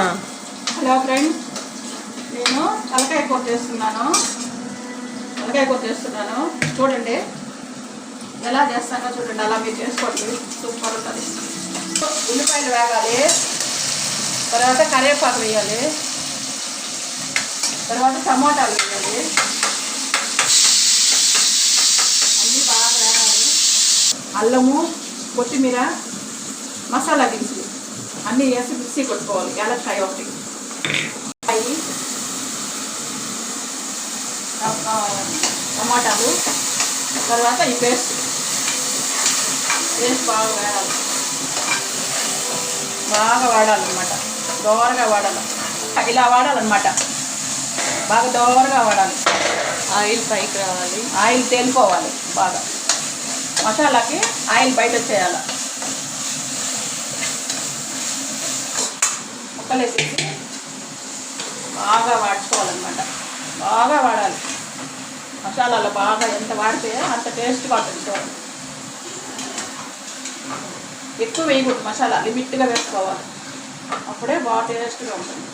Hello friends, నేను తలకాయ కూర చేస్తున్నాను. చూడండి ఎలా చేస్తానో చూడండి. అలా మీరు చేసుకోండి, సూపర్ ఉంటుంది. ఉల్లిపాయలు వేగాలి, తర్వాత కరివేపాకు వేయాలి, తర్వాత టమాటాలు వేయాలి. అన్నీ బాగా వేగాలి. అల్లము, కొత్తిమీర, మసాలా దినుసులు అన్నీ వేసి మిక్సీ కొట్టుకోవాలి. యాలక్కాయ ఒకటి, టమాటాలు, తర్వాత ఈ పేస్ట్ బాగా వాడాలన్నమాట. దోరగా వాడాలి, ఇలా వాడాలన్నమాట. బాగా దోరగా వాడాలి. ఆయిల్ పైకి రావాలి, ఆయిల్ తేలిపోవాలి. బాగా మసాలాకి ఆయిల్ బయట వచ్చేయాలి. ముక్కలేసేసి బాగా వాడుకోవాలన్నమాట. బాగా వాడాలి. మసాలాలో బాగా ఎంత వాడితే అంత టేస్ట్గా ఉంటుంది. చూడండి, ఎక్కువ వేయకూడదు. మసాలా లిమిట్గా వేసుకోవాలి, అప్పుడే బాగా టేస్ట్గా ఉంటుంది.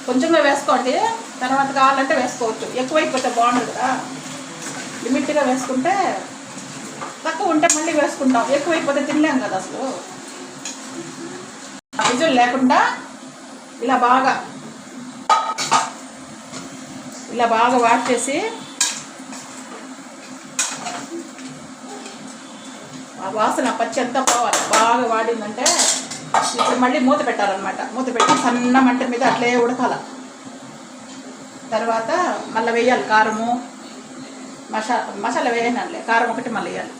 కొంచెంగా వేసుకోండి, తర్వాత కావాలంటే వేసుకోవచ్చు. ఎక్కువైపోతే బాగుండదు కదా. లిమిట్గా వేసుకుంటే, తక్కువ ఉంటే మళ్ళీ వేసుకుంటాం. ఎక్కువైపోతే తినలేం కదా అసలు. విజులు లేకుండా ఇలా బాగా వాడ్చేసి ఆ వాసన పచ్చి అంతా పోవాలి. బాగా వాడిందంటే ఇప్పుడు మళ్ళీ మూత పెట్టాలన్నమాట. మూత పెట్టి సన్న మంట మీద అట్లే ఉడకాల. తర్వాత మళ్ళీ వేయాలి కారము, మసాలా వేయాలి. కారం ఒకటి మళ్ళీ వేయాలి.